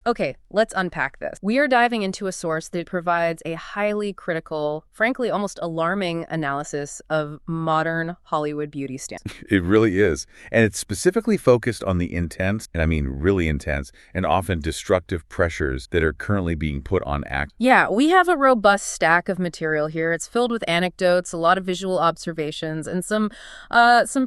Okay, let's unpack this. We are diving into a source that provides a highly critical, frankly, almost alarming analysis of modern Hollywood beauty standards. It really is. And it's specifically focused on the intense, and I mean really intense, and often destructive pressures that are currently being put on actors. Yeah, we have a robust stack of material here. It's filled with anecdotes, a lot of visual observations, and some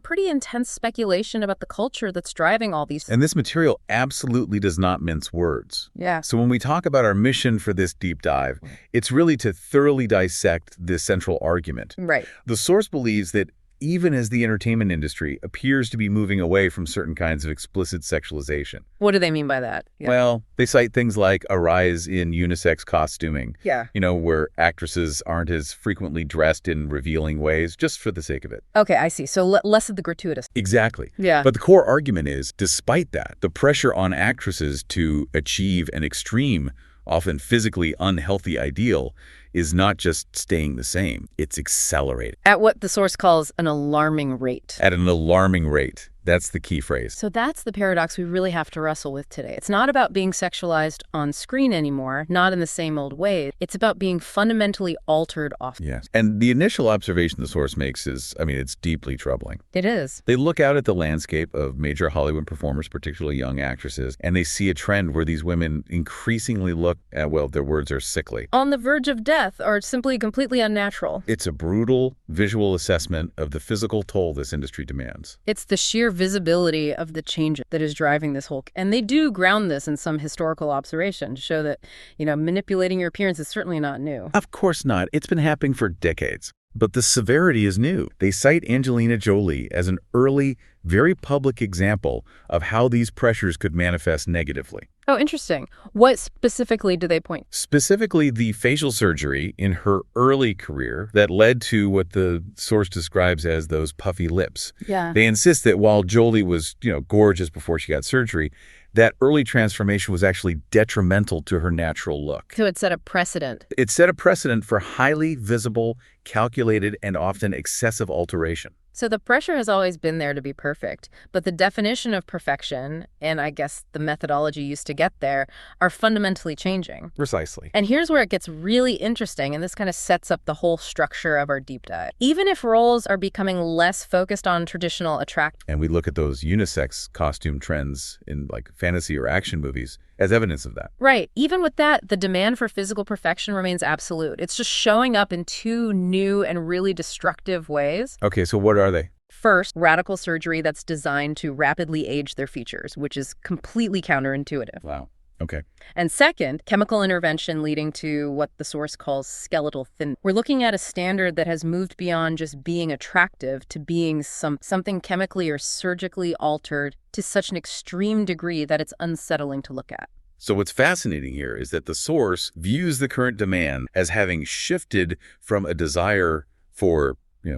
pretty intense speculation about the culture that's driving all these. And this material absolutely does not mince words. Yeah. So when we talk about our mission for this deep dive, it's really to thoroughly dissect this central argument. Right. The source believes that even as the entertainment industry appears to be moving away from certain kinds of explicit sexualization. What do they mean by that? Yeah. Well, they cite things like a rise in unisex costuming, Yeah. Where actresses aren't as frequently dressed in revealing ways just for the sake of it. Okay, I see. So less of the gratuitous. Exactly. Yeah. But the core argument is, despite that, the pressure on actresses to achieve an extreme, often physically unhealthy ideal is not just staying the same, it's accelerating. At what the source calls an alarming rate. At an alarming rate. That's the key phrase. So that's the paradox we really have to wrestle with today. It's not about being sexualized on screen anymore, not in the same old way. It's about being fundamentally altered off. Yes. And the initial observation the source makes is, it's deeply troubling. It is. They look out at the landscape of major Hollywood performers, particularly young actresses, and they see a trend where these women increasingly look, their words are sickly. On the verge of death, or simply completely unnatural. It's a brutal visual assessment of the physical toll this industry demands. It's the sheer visibility of the change that is driving this whole. And they do ground this in some historical observation to show that, manipulating your appearance is certainly not new. Of course not. It's been happening for decades. But the severity is new. They cite Angelina Jolie as an early, very public example of how these pressures could manifest negatively. Oh, interesting. What specifically do they point? Specifically, the facial surgery in her early career that led to what the source describes as those puffy lips. Yeah. They insist that while Jolie was, gorgeous before she got surgery, that early transformation was actually detrimental to her natural look. So it set a precedent. It set a precedent for highly visible, calculated, and often excessive alteration. So the pressure has always been there to be perfect, but the definition of perfection, and I guess the methodology used to get there, are fundamentally changing. Precisely. And here's where it gets really interesting, and this kind of sets up the whole structure of our deep dive. Even if roles are becoming less focused on traditional attract. And we look at those unisex costume trends in fantasy or action movies as evidence of that. Right. Even with that, the demand for physical perfection remains absolute. It's just showing up in two new and really destructive ways. Okay, so what are they? First, radical surgery that's designed to rapidly age their features, which is completely counterintuitive. Wow. Okay. And second, chemical intervention leading to what the source calls skeletal thinness. We're looking at a standard that has moved beyond just being attractive to being something chemically or surgically altered to such an extreme degree that it's unsettling to look at. So what's fascinating here is that the source views the current demand as having shifted from a desire for,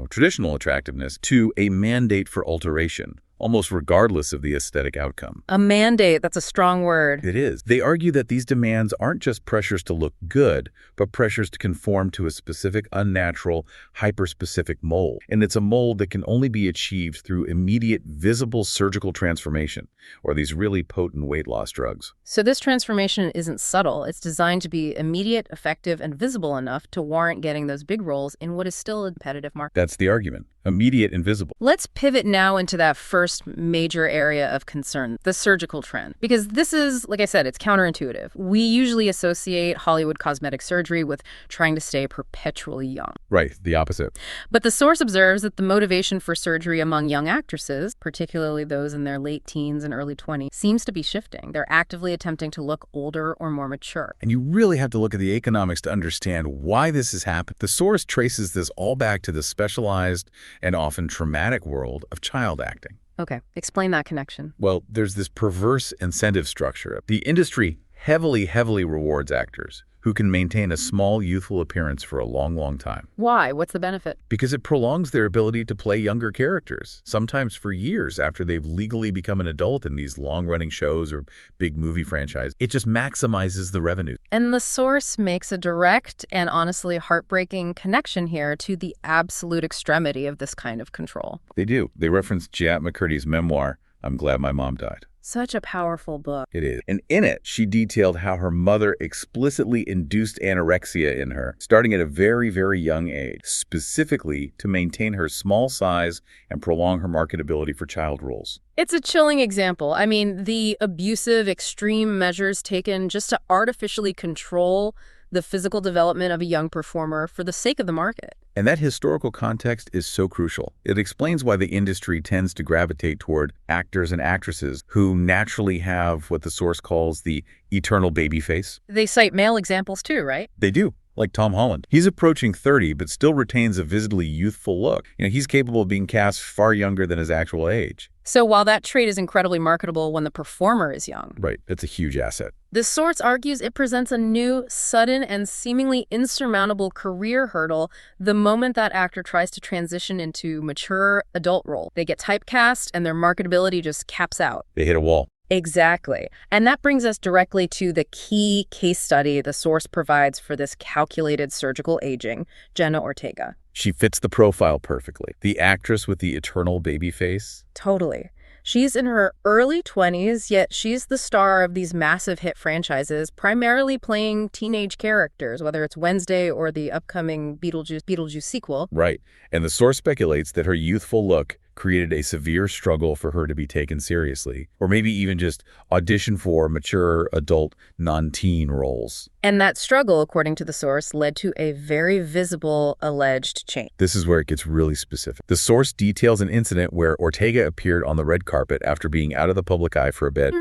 traditional attractiveness to a mandate for alteration, almost regardless of the aesthetic outcome. A mandate, that's a strong word. It is. They argue that these demands aren't just pressures to look good, but pressures to conform to a specific, unnatural, hyper-specific mold. And it's a mold that can only be achieved through immediate, visible surgical transformation, or these really potent weight loss drugs. So this transformation isn't subtle. It's designed to be immediate, effective, and visible enough to warrant getting those big roles in what is still a competitive market. That's the argument. Immediate and visible. Let's pivot now into that first major area of concern, the surgical trend. Because this is, like I said, it's counterintuitive. We usually associate Hollywood cosmetic surgery with trying to stay perpetually young. Right, the opposite. But the source observes that the motivation for surgery among young actresses, particularly those in their late teens and early 20s, seems to be shifting. They're actively attempting to look older or more mature. And you really have to look at the economics to understand why this has happened. The source traces this all back to the specialized and often traumatic world of child acting. Okay, explain that connection. Well, there's this perverse incentive structure. The industry heavily rewards actors who can maintain a small, youthful appearance for a long, long time. Why? What's the benefit? Because it prolongs their ability to play younger characters, sometimes for years after they've legally become an adult in these long-running shows or big movie franchises. It just maximizes the revenue. And the source makes a direct and honestly heartbreaking connection here to the absolute extremity of this kind of control. They do. They reference Giat McCurdy's memoir, I'm Glad My Mom Died. Such a powerful book. It is. And in it, she detailed how her mother explicitly induced anorexia in her, starting at a very, very young age, specifically to maintain her small size and prolong her marketability for child roles. It's a chilling example. I mean, the abusive, extreme measures taken just to artificially control the physical development of a young performer for the sake of the market. And that historical context is so crucial. It explains why the industry tends to gravitate toward actors and actresses who naturally have what the source calls the eternal baby face. They cite male examples too, right? They do. Like Tom Holland. He's approaching 30, but still retains a visibly youthful look. He's capable of being cast far younger than his actual age. So while that trait is incredibly marketable when the performer is young. Right. That's a huge asset. This source argues it presents a new, sudden, and seemingly insurmountable career hurdle the moment that actor tries to transition into mature adult role. They get typecast and their marketability just caps out. They hit a wall. Exactly. And that brings us directly to the key case study the source provides for this calculated surgical aging, Jenna Ortega. She fits the profile perfectly. The actress with the eternal baby face. Totally. She's in her early 20s, yet she's the star of these massive hit franchises, primarily playing teenage characters, whether it's Wednesday or the upcoming Beetlejuice sequel. Right. And the source speculates that her youthful look created a severe struggle for her to be taken seriously, or maybe even just audition for mature adult non-teen roles. And that struggle, according to the source, led to a very visible alleged change. This is where it gets really specific. The source details an incident where Ortega appeared on the red carpet after being out of the public eye for a bit,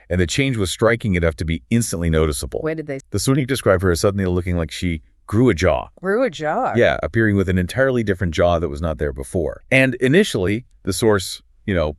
and the change was striking enough to be instantly noticeable. Where did they? The source described her as suddenly looking like she grew a jaw. Grew a jaw? Yeah, appearing with an entirely different jaw that was not there before. And initially, the source,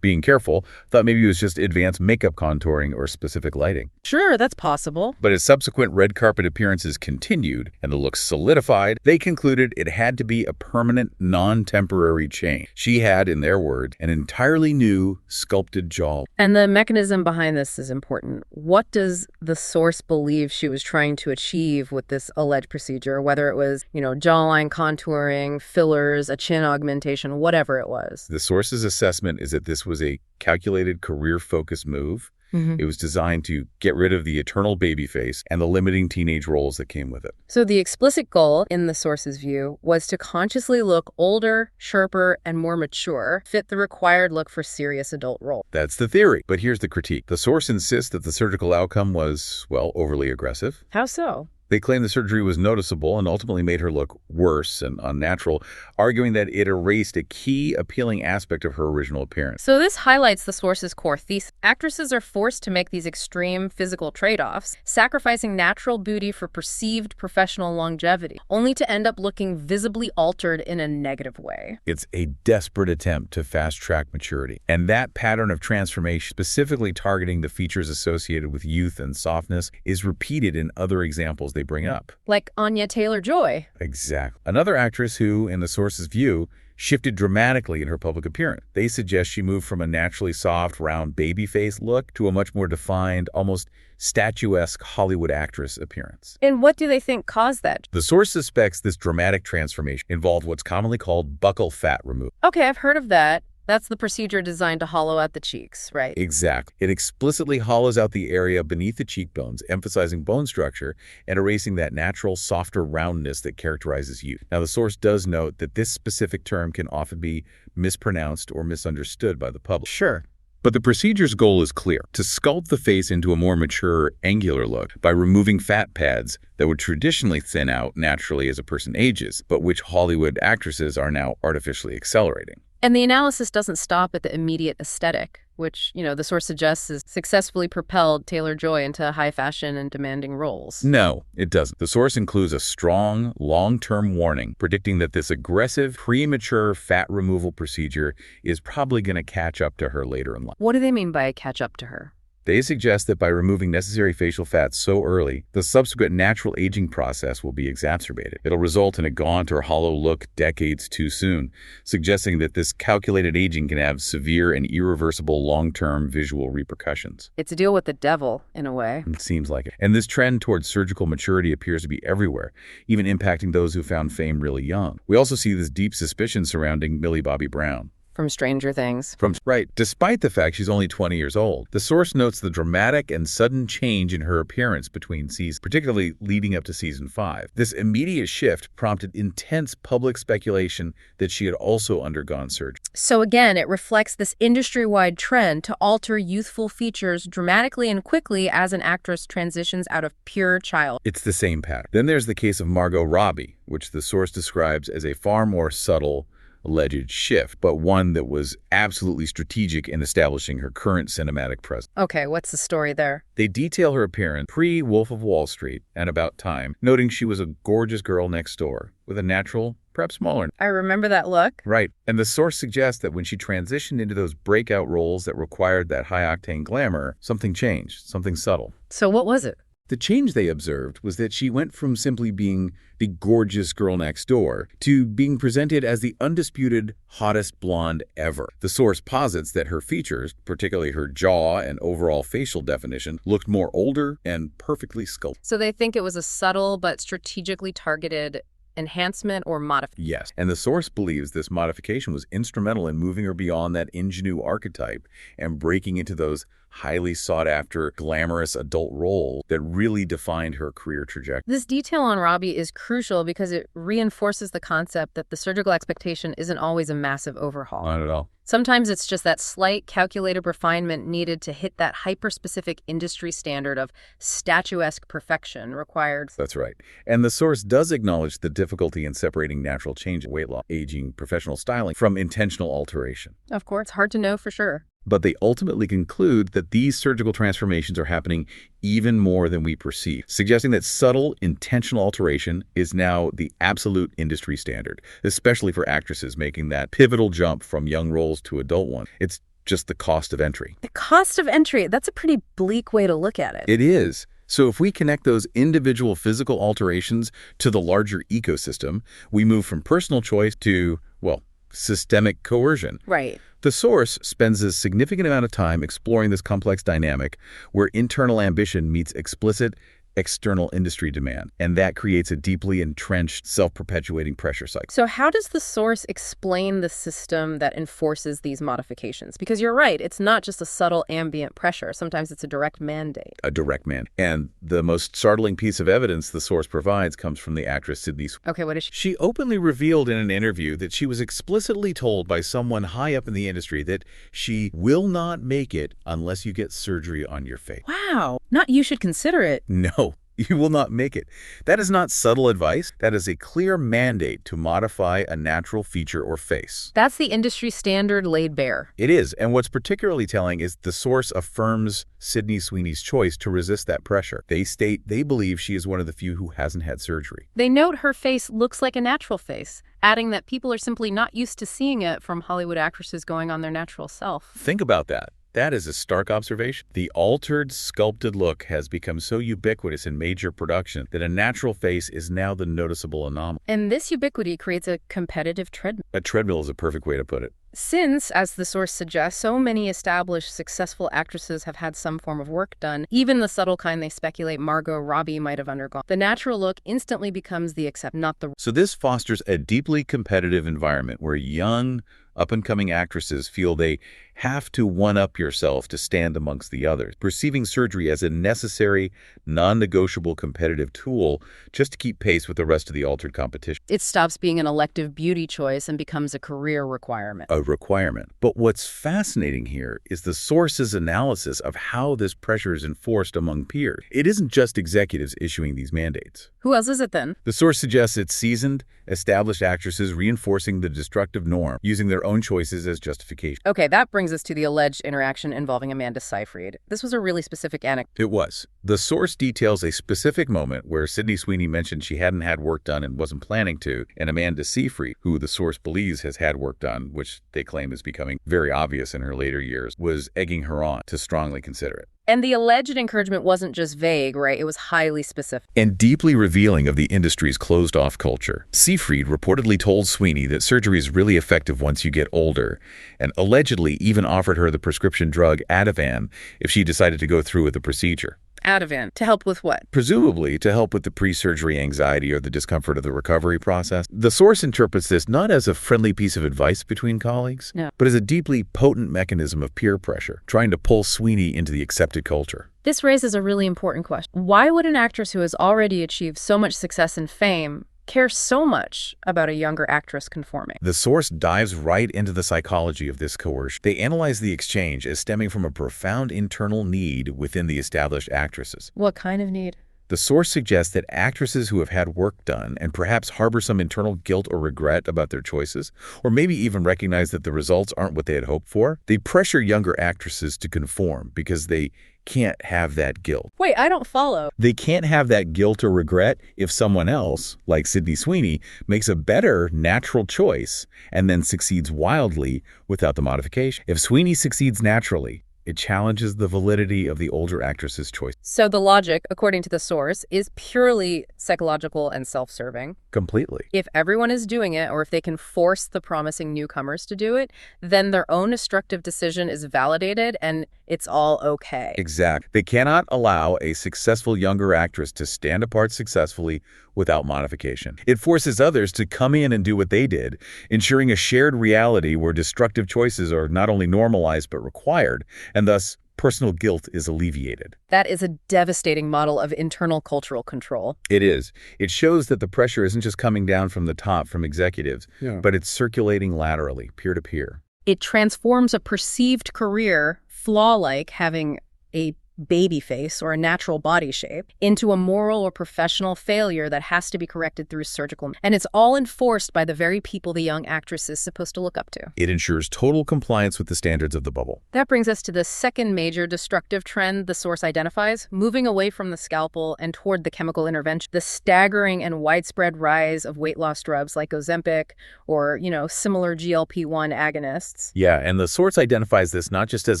being careful, thought maybe it was just advanced makeup contouring or specific lighting. Sure, that's possible. But as subsequent red carpet appearances continued and the look solidified, they concluded it had to be a permanent, non-temporary change. She had, in their word, an entirely new sculpted jaw. And the mechanism behind this is important. What does the source believe she was trying to achieve with this alleged procedure, whether it was, jawline contouring, fillers, a chin augmentation, whatever it was? The source's assessment is that this was a calculated career-focused move. It was designed to get rid of the eternal baby face and the limiting teenage roles that came with it. So the explicit goal, in the source's view, was to consciously look older, sharper, and more mature, fit the required look for serious adult roles. That's the theory. But here's the critique. The source insists that the surgical outcome was, overly aggressive. How so? They claim the surgery was noticeable and ultimately made her look worse and unnatural, arguing that it erased a key appealing aspect of her original appearance. So this highlights the source's core thesis. Actresses are forced to make these extreme physical trade-offs, sacrificing natural beauty for perceived professional longevity, only to end up looking visibly altered in a negative way. It's a desperate attempt to fast-track maturity. And that pattern of transformation, specifically targeting the features associated with youth and softness, is repeated in other examples they bring up. Like Anya Taylor-Joy. Exactly. Another actress who, in the source's view, shifted dramatically in her public appearance. They suggest she moved from a naturally soft, round baby face look to a much more defined, almost statuesque Hollywood actress appearance. And what do they think caused that? The source suspects this dramatic transformation involved what's commonly called buccal fat removal. Okay, I've heard of that. That's the procedure designed to hollow out the cheeks, right? Exactly. It explicitly hollows out the area beneath the cheekbones, emphasizing bone structure and erasing that natural, softer roundness that characterizes youth. Now, the source does note that this specific term can often be mispronounced or misunderstood by the public. Sure. But the procedure's goal is clear: to sculpt the face into a more mature, angular look by removing fat pads that would traditionally thin out naturally as a person ages, but which Hollywood actresses are now artificially accelerating. And the analysis doesn't stop at the immediate aesthetic, which, the source suggests has successfully propelled Taylor-Joy into high fashion and demanding roles. No, it doesn't. The source includes a strong, long-term warning predicting that this aggressive, premature fat removal procedure is probably going to catch up to her later in life. What do they mean by catch up to her? They suggest that by removing necessary facial fat so early, the subsequent natural aging process will be exacerbated. It'll result in a gaunt or hollow look decades too soon, suggesting that this calculated aging can have severe and irreversible long-term visual repercussions. It's a deal with the devil, in a way. It seems like it. And this trend towards surgical maturity appears to be everywhere, even impacting those who found fame really young. We also see this deep suspicion surrounding Millie Bobby Brown. From Stranger Things. Right. Despite the fact she's only 20 years old, the source notes the dramatic and sudden change in her appearance between seasons, particularly leading up to season 5. This immediate shift prompted intense public speculation that she had also undergone surgery. So again, it reflects this industry-wide trend to alter youthful features dramatically and quickly as an actress transitions out of pure child. It's the same pattern. Then there's the case of Margot Robbie, which the source describes as a far more subtle, alleged shift, but one that was absolutely strategic in establishing her current cinematic presence. Okay, what's the story there? They detail her appearance pre-Wolf of Wall Street and About Time, noting she was a gorgeous girl next door with a natural, perhaps smaller. I remember that look. Right. And the source suggests that when she transitioned into those breakout roles that required that high-octane glamour, something changed, something subtle. So what was it? The change they observed was that she went from simply being the gorgeous girl next door to being presented as the undisputed hottest blonde ever. The source posits that her features, particularly her jaw and overall facial definition, looked more older and perfectly sculpted. So they think it was a subtle but strategically targeted enhancement or modification? Yes, and the source believes this modification was instrumental in moving her beyond that ingenue archetype and breaking into those highly sought-after, glamorous adult roles that really defined her career trajectory. This detail on Robbie is crucial because it reinforces the concept that the surgical expectation isn't always a massive overhaul. Not at all. Sometimes it's just that slight, calculated refinement needed to hit that hyper-specific industry standard of statuesque perfection required. That's right. And the source does acknowledge the difficulty in separating natural change, weight loss, aging, professional styling from intentional alteration. Of course, hard to know for sure. But they ultimately conclude that these surgical transformations are happening even more than we perceive, suggesting that subtle, intentional alteration is now the absolute industry standard, especially for actresses making that pivotal jump from young roles to adult ones. It's just the cost of entry. The cost of entry, that's a pretty bleak way to look at it. It is. So if we connect those individual physical alterations to the larger ecosystem, we move from personal choice to, well, systemic coercion. Right. The source spends a significant amount of time exploring this complex dynamic where internal ambition meets explicit external industry demand, and that creates a deeply entrenched, self-perpetuating pressure cycle. So how does the source explain the system that enforces these modifications? Because you're right, it's not just a subtle ambient pressure. Sometimes it's a direct mandate. A direct mandate. And the most startling piece of evidence the source provides comes from the actress Sydney Sweeney. Okay, what is she? She openly revealed in an interview that she was explicitly told by someone high up in the industry that she will not make it unless you get surgery on your face. Wow. Not you should consider it. No, you will not make it. That is not subtle advice. That is a clear mandate to modify a natural feature or face. That's the industry standard laid bare. It is, and what's particularly telling is the source affirms Sydney Sweeney's choice to resist that pressure. They state they believe she is one of the few who hasn't had surgery. They note her face looks like a natural face, adding that people are simply not used to seeing it from Hollywood actresses going on their natural self. Think about that. That is a stark observation. The altered, sculpted look has become so ubiquitous in major production that a natural face is now the noticeable anomaly. And this ubiquity creates a competitive treadmill. A treadmill is a perfect way to put it. Since, as the source suggests, so many established, successful actresses have had some form of work done, even the subtle kind they speculate Margot Robbie might have undergone, the natural look instantly becomes the exception, not the rule. So this fosters a deeply competitive environment where young, up-and-coming actresses feel they have to one-up yourself to stand amongst the others, perceiving surgery as a necessary, non-negotiable competitive tool just to keep pace with the rest of the altered competition. It stops being an elective beauty choice and becomes a career requirement. A requirement. But what's fascinating here is the source's analysis of how this pressure is enforced among peers. It isn't just executives issuing these mandates. Who else is it then? The source suggests it's seasoned, established actresses reinforcing the destructive norm, using their own choices as justification. Okay, that brings us to the alleged interaction involving Amanda Seyfried. This was a really specific anecdote. It was. The source details a specific moment where Sydney Sweeney mentioned she hadn't had work done and wasn't planning to, and Amanda Seyfried, who the source believes has had work done, which they claim is becoming very obvious in her later years, was egging her on to strongly consider it. And the alleged encouragement wasn't just vague, right? It was highly specific. And deeply revealing of the industry's closed-off culture. Seyfried reportedly told Sweeney that surgery is really effective once you get older, and allegedly even offered her the prescription drug Ativan if she decided to go through with the procedure. Ativan. To help with what? Presumably to help with the pre-surgery anxiety or the discomfort of the recovery process. The source interprets this not as a friendly piece of advice between colleagues, No. but as a deeply potent mechanism of peer pressure, trying to pull Sweeney into the accepted culture. This raises a really important question. Why would an actress who has already achieved so much success and fame care so much about a younger actress conforming? The source dives right into the psychology of this coercion. They analyze the exchange as stemming from a profound internal need within the established actresses. What kind of need? The source suggests that actresses who have had work done and perhaps harbor some internal guilt or regret about their choices, or maybe even recognize that the results aren't what they had hoped for, they pressure younger actresses to conform because they can't have that guilt. Wait, I don't follow. They can't have that guilt or regret if someone else, like Sydney Sweeney, makes a better natural choice and then succeeds wildly without the modification. If Sweeney succeeds naturally, it challenges the validity of the older actress's choice. So the logic, according to the source, is purely psychological and self-serving. Completely. If everyone is doing it, or if they can force the promising newcomers to do it, then their own destructive decision is validated and it's all okay. Exactly. They cannot allow a successful younger actress to stand apart successfully without modification. It forces others to come in and do what they did, ensuring a shared reality where destructive choices are not only normalized but required, and thus personal guilt is alleviated. That is a devastating model of internal cultural control. It is. It shows that the pressure isn't just coming down from the top from executives, but it's circulating laterally, peer to peer. It transforms a perceived career, flaw like having a baby face or a natural body shape, into a moral or professional failure that has to be corrected through surgical. And it's all enforced by the very people the young actress is supposed to look up to. It ensures total compliance with the standards of the bubble. That brings us to the second major destructive trend the source identifies, moving away from the scalpel and toward the chemical intervention. The staggering and widespread rise of weight loss drugs like Ozempic or, similar GLP-1 agonists. Yeah, and the source identifies this not just as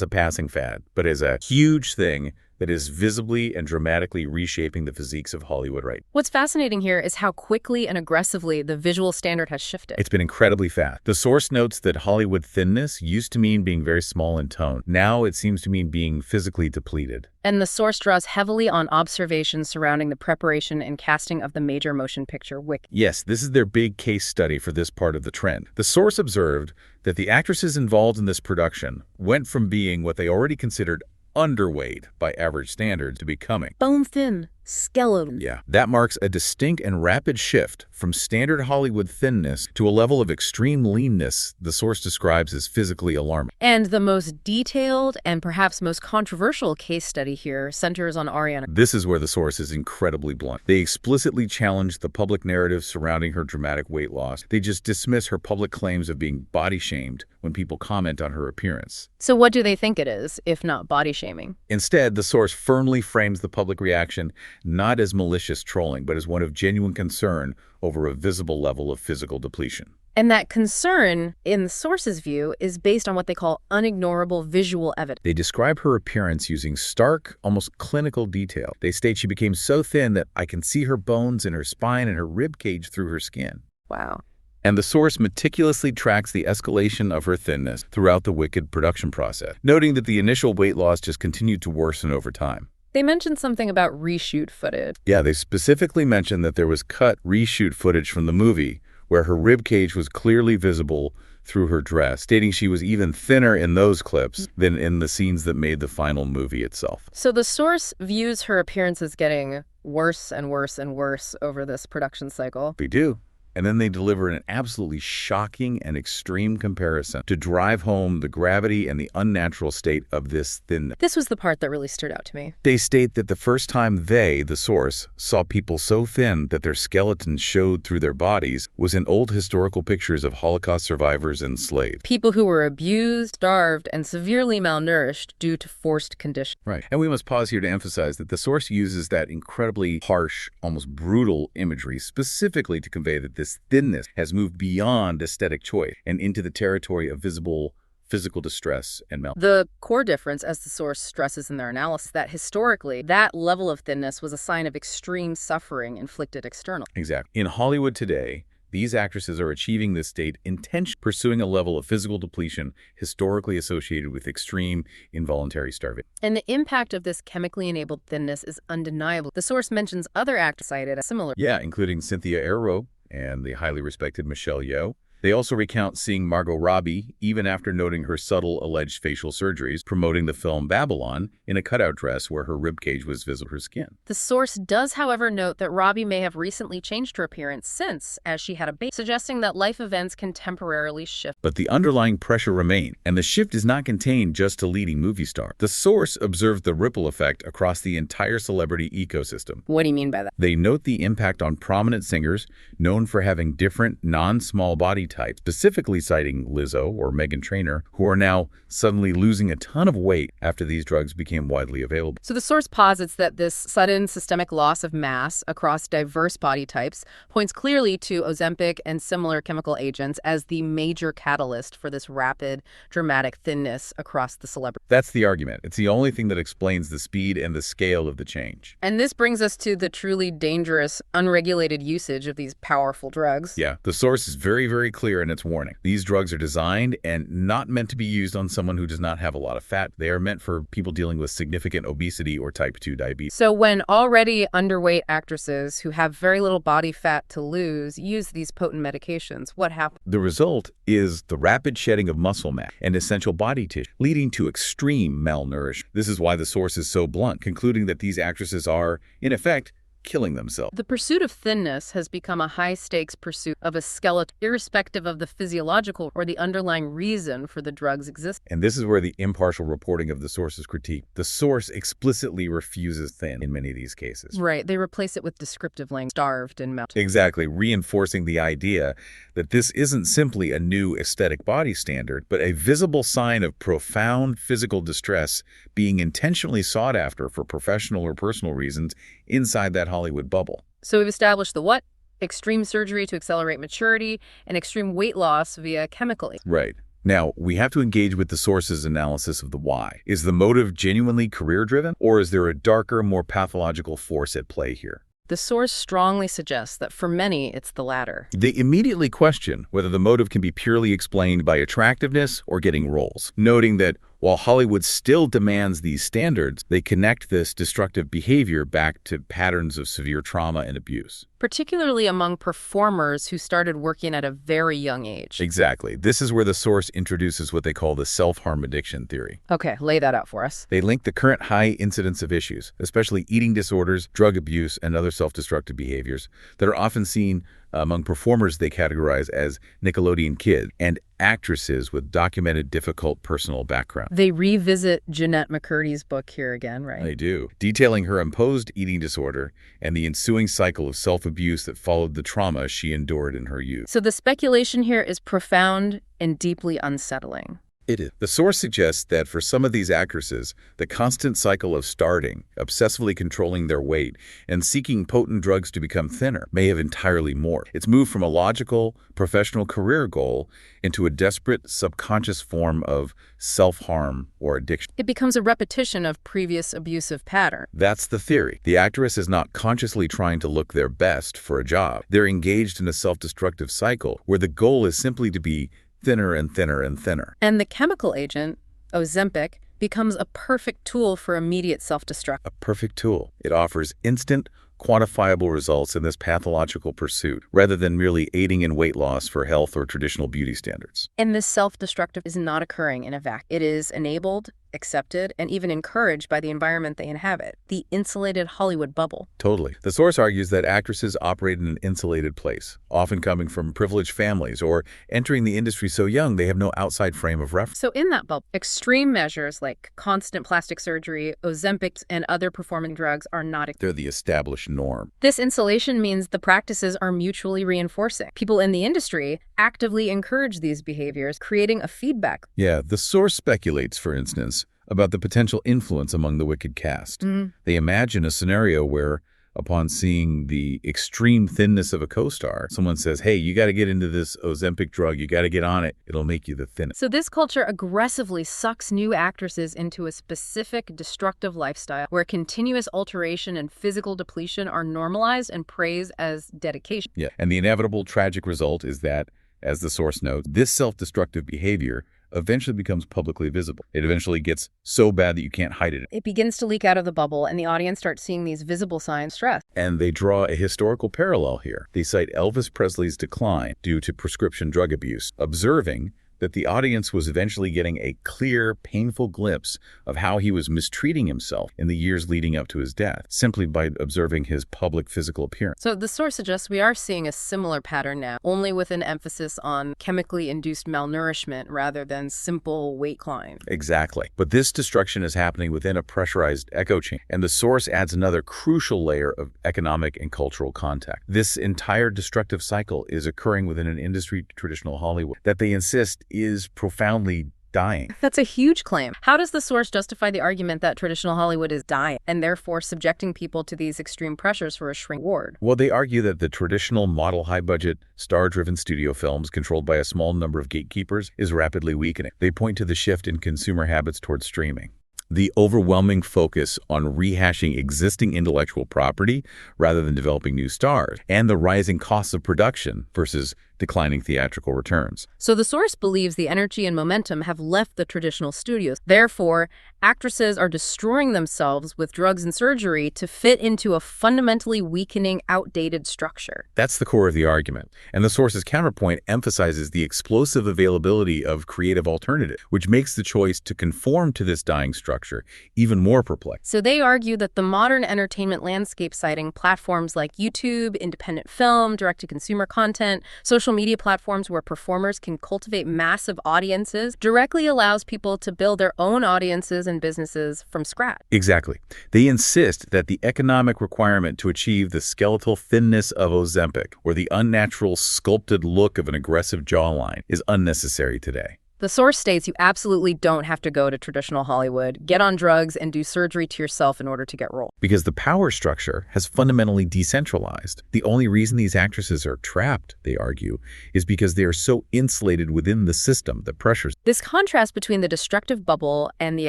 a passing fad, but as a huge thing that is visibly and dramatically reshaping the physiques of Hollywood right now. What's fascinating here is how quickly and aggressively the visual standard has shifted. It's been incredibly fast. The source notes that Hollywood thinness used to mean being very small in tone. Now it seems to mean being physically depleted. And the source draws heavily on observations surrounding the preparation and casting of the major motion picture Wick. Yes, this is their big case study for this part of the trend. The source observed that the actresses involved in this production went from being what they already considered underweight by average standards to becoming bone thin, skeletal. Yeah, that marks a distinct and rapid shift from standard Hollywood thinness to a level of extreme leanness the source describes as physically alarming. And the most detailed and perhaps most controversial case study here centers on Ariana. This is where the source is incredibly blunt. They explicitly challenge the public narrative surrounding her dramatic weight loss. They just dismiss her public claims of being body shamed when people comment on her appearance. So what do they think it is, if not body shaming? Instead, the source firmly frames the public reaction not as malicious trolling, but as one of genuine concern over a visible level of physical depletion. And that concern, in the source's view, is based on what they call unignorable visual evidence. They describe her appearance using stark, almost clinical detail. They state she became so thin that I can see her bones in her spine and her rib cage through her skin. Wow. And the source meticulously tracks the escalation of her thinness throughout the Wicked production process, noting that the initial weight loss just continued to worsen over time. They mentioned something about reshoot footage. Yeah, they specifically mentioned that there was cut reshoot footage from the movie where her rib cage was clearly visible through her dress, stating she was even thinner in those clips than in the scenes that made the final movie itself. So the source views her appearance as getting worse and worse and worse over this production cycle. They do. And then they deliver an absolutely shocking and extreme comparison to drive home the gravity and the unnatural state of this thinness. This was the part that really stood out to me. They state that the first time they, the source, saw people so thin that their skeletons showed through their bodies was in old historical pictures of Holocaust survivors and slaves. People who were abused, starved, and severely malnourished due to forced conditions. Right. And we must pause here to emphasize that the source uses that incredibly harsh, almost brutal imagery specifically to convey that this thinness has moved beyond aesthetic choice and into the territory of visible physical distress and malnutrition. The core difference, as the source stresses in their analysis, that historically, that level of thinness was a sign of extreme suffering inflicted externally. Exactly. In Hollywood today, These actresses are achieving this state intentionally, pursuing a level of physical depletion historically associated with extreme involuntary starvation. And the impact of this chemically enabled thinness is undeniable. The source mentions other actors cited as similar. Yeah, including Cynthia Erivo and the highly respected Michelle Yeoh. They also recount seeing Margot Robbie, even after noting her subtle alleged facial surgeries, promoting the film Babylon in a cutout dress where her ribcage was visible to her skin. The source does, however, note that Robbie may have recently changed her appearance since, as she had a baby, suggesting that life events can temporarily shift. But the underlying pressure remains, and the shift is not contained just to leading movie stars. The source observed the ripple effect across the entire celebrity ecosystem. What do you mean by that? They note the impact on prominent singers known for having different non-small body types, specifically citing Lizzo or Meghan Trainor, who are now suddenly losing a ton of weight after these drugs became widely available. So the source posits that this sudden systemic loss of mass across diverse body types points clearly to Ozempic and similar chemical agents as the major catalyst for this rapid, dramatic thinness across the celebrity. That's the argument. It's the only thing that explains the speed and the scale of the change. And this brings us to the truly dangerous, unregulated usage of these powerful drugs. Yeah, the source is very, very clear in its warning. These drugs are designed and not meant to be used on someone who does not have a lot of fat. They are meant for people dealing with significant obesity or type 2 diabetes. So when already underweight actresses who have very little body fat to lose use these potent medications, what happens? The result is the rapid shedding of muscle mass and essential body tissue, leading to extreme malnourishment. This is why the source is so blunt, concluding that these actresses are, in effect, killing themselves. The pursuit of thinness has become a high-stakes pursuit of a skeleton, irrespective of the physiological or the underlying reason for the drug's existence. And this is where the impartial reporting of the source's critique. The source explicitly refuses thin in many of these cases. Right, they replace it with descriptive language, starved and melted. Exactly, reinforcing the idea that this isn't simply a new aesthetic body standard, but a visible sign of profound physical distress being intentionally sought after for professional or personal reasons inside that Hollywood bubble. So we've established the what? Extreme surgery to accelerate maturity and extreme weight loss via chemically. Right. Now, we have to engage with the source's analysis of the why. Is the motive genuinely career-driven, or is there a darker, more pathological force at play here? The source strongly suggests that for many, it's the latter. They immediately question whether the motive can be purely explained by attractiveness or getting roles, noting that while Hollywood still demands these standards, they connect this destructive behavior back to patterns of severe trauma and abuse. Particularly among performers who started working at a very young age. Exactly. This is where the source introduces what they call the self-harm addiction theory. Okay, lay that out for us. They link the current high incidence of issues, especially eating disorders, drug abuse, and other self-destructive behaviors that are often seen among performers they categorize as Nickelodeon kids and actresses with documented difficult personal background. They revisit Jeanette McCurdy's book here again, right? They do, detailing her imposed eating disorder and the ensuing cycle of self-abuse that followed the trauma she endured in her youth. So the speculation here is profound and deeply unsettling. It is. The source suggests that for some of these actresses, the constant cycle of starting, obsessively controlling their weight, and seeking potent drugs to become thinner may have entirely morphed. It's moved from a logical, professional career goal into a desperate, subconscious form of self-harm or addiction. It becomes a repetition of previous abusive patterns. That's the theory. The actress is not consciously trying to look their best for a job. They're engaged in a self-destructive cycle where the goal is simply to be thinner and thinner and thinner. And the chemical agent, Ozempic, becomes a perfect tool for immediate self-destruction. A perfect tool. It offers instant, quantifiable results in this pathological pursuit, rather than merely aiding in weight loss for health or traditional beauty standards. And this self-destructive is not occurring in a vacuum. It is enabled, accepted, and even encouraged by the environment they inhabit, the insulated Hollywood bubble. Totally. The source argues that actresses operate in an insulated place, often coming from privileged families or entering the industry so young they have no outside frame of reference. So in that bubble, extreme measures like constant plastic surgery, Ozempic, and other performing drugs are not. They're the established norm. This insulation means the practices are mutually reinforcing. People in the industry actively encourage these behaviors, creating a feedback. Yeah, the source speculates, for instance, about the potential influence among the wicked cast. They imagine a scenario where Upon seeing the extreme thinness of a co-star, someone says, hey, you got to get into this Ozempic drug. You got to get on it. It'll make you the thinnest. So this culture aggressively sucks new actresses into a specific destructive lifestyle where continuous alteration and physical depletion are normalized and praised as dedication. Yeah, and the inevitable tragic result is that, as the source notes, this self-destructive behavior eventually becomes publicly visible. It eventually gets so bad that you can't hide it. It begins to leak out of the bubble, and the audience starts seeing these visible signs of stress. And they draw a historical parallel here. They cite Elvis Presley's decline due to prescription drug abuse, observing that the audience was eventually getting a clear, painful glimpse of how he was mistreating himself in the years leading up to his death, simply by observing his public physical appearance. So the source suggests we are seeing a similar pattern now, only with an emphasis on chemically induced malnourishment rather than simple weight climb. Exactly. But this destruction is happening within a pressurized echo chamber, and the source adds another crucial layer of economic and cultural context. This entire destructive cycle is occurring within an industry, traditional Hollywood, that they insist is profoundly dying. That's a huge claim. How does the source justify the argument that traditional Hollywood is dying and therefore subjecting people to these extreme pressures for a shrink reward? Well, they argue that the traditional model high-budget, star-driven studio films controlled by a small number of gatekeepers is rapidly weakening. They point to the shift in consumer habits towards streaming, the overwhelming focus on rehashing existing intellectual property rather than developing new stars, and the rising costs of production versus declining theatrical returns. So the source believes the energy and momentum have left the traditional studios. Therefore, actresses are destroying themselves with drugs and surgery to fit into a fundamentally weakening, outdated structure. That's the core of the argument. And the source's counterpoint emphasizes the explosive availability of creative alternative, which makes the choice to conform to this dying structure even more perplexing. So they argue that the modern entertainment landscape, citing platforms like YouTube, independent film, direct-to-consumer content, social media platforms where performers can cultivate massive audiences, directly allows people to build their own audiences and businesses from scratch. Exactly. They insist that the economic requirement to achieve the skeletal thinness of Ozempic or the unnatural sculpted look of an aggressive jawline is unnecessary today. The source states you absolutely don't have to go to traditional Hollywood, get on drugs, and do surgery to yourself in order to get roles. Because the power structure has fundamentally decentralized. The only reason these actresses are trapped, they argue, is because they are so insulated within the system that pressures. This contrast between the destructive bubble and the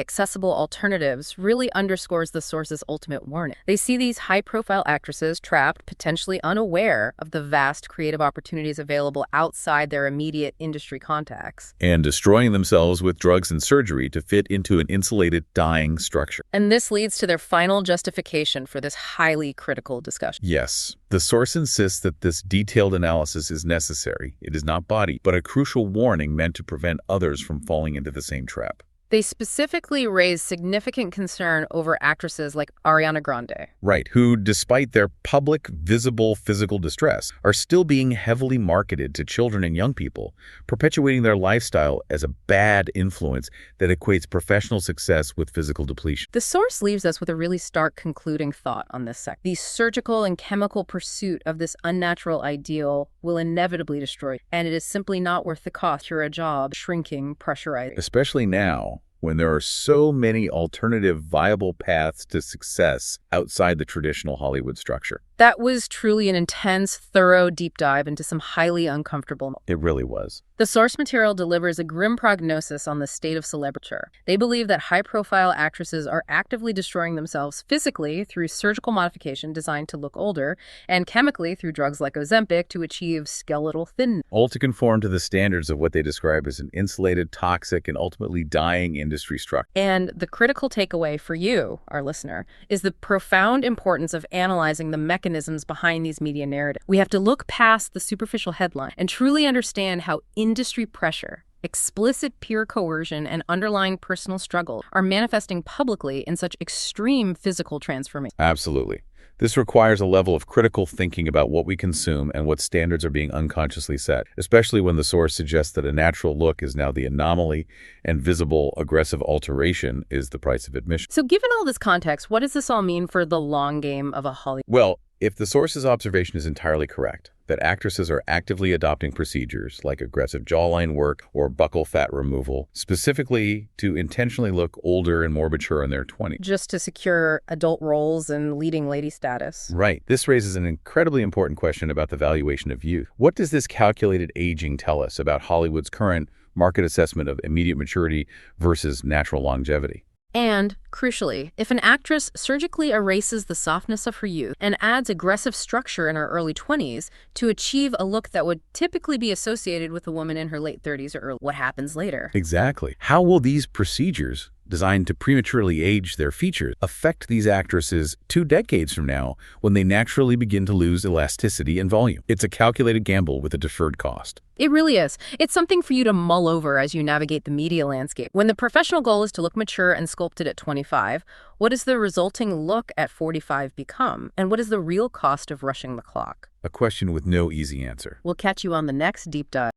accessible alternatives really underscores the source's ultimate warning. They see these high-profile actresses trapped, potentially unaware of the vast creative opportunities available outside their immediate industry contacts, And destroying themselves with drugs and surgery to fit into an insulated, dying structure. And this leads to their final justification for this highly critical discussion. Yes, the source insists that this detailed analysis is necessary. It is not body, but a crucial warning meant to prevent others from falling into the same trap. They specifically raise significant concern over actresses like Ariana Grande. Right, who, despite their public, visible physical distress, are still being heavily marketed to children and young people, perpetuating their lifestyle as a bad influence that equates professional success with physical depletion. The source leaves us with a really stark concluding thought on this section. The surgical and chemical pursuit of this unnatural ideal will inevitably destroy, and it is simply not worth the cost for a job shrinking, pressurizing. Especially now, when there are so many alternative viable paths to success outside the traditional Hollywood structure. That was truly an intense, thorough deep dive into some highly uncomfortable. It really was. The source material delivers a grim prognosis on the state of celebrity. They believe that high-profile actresses are actively destroying themselves physically through surgical modification designed to look older, and chemically through drugs like Ozempic to achieve skeletal thinness. All to conform to the standards of what they describe as an insulated, toxic, and ultimately dying industry structure. And the critical takeaway for you, our listener, is the profound importance of analyzing the mechanisms behind these media narratives. We have to look past the superficial headline and truly understand how industry pressure, explicit peer coercion, and underlying personal struggle are manifesting publicly in such extreme physical transformation. Absolutely. This requires a level of critical thinking about what we consume and what standards are being unconsciously set, especially when the source suggests that a natural look is now the anomaly and visible aggressive alteration is the price of admission. So given all this context, what does this all mean for the long game of a Hollywood? Well, If the source's observation is entirely correct, that actresses are actively adopting procedures like aggressive jawline work or buccal fat removal, specifically to intentionally look older and more mature in their 20s. Just to secure adult roles and leading lady status. Right. This raises an incredibly important question about the valuation of youth. What does this calculated aging tell us about Hollywood's current market assessment of immediate maturity versus natural longevity? And, crucially, if an actress surgically erases the softness of her youth and adds aggressive structure in her early 20s to achieve a look that would typically be associated with a woman in her late 30s or early, what happens later? Exactly. How will these procedures, designed to prematurely age their features, affect these actresses 2 decades from now when they naturally begin to lose elasticity and volume? It's a calculated gamble with a deferred cost. It really is. It's something for you to mull over as you navigate the media landscape. When the professional goal is to look mature and sculpted at 25, what does the resulting look at 45 become? And what is the real cost of rushing the clock? A question with no easy answer. We'll catch you on the next Deep Dive.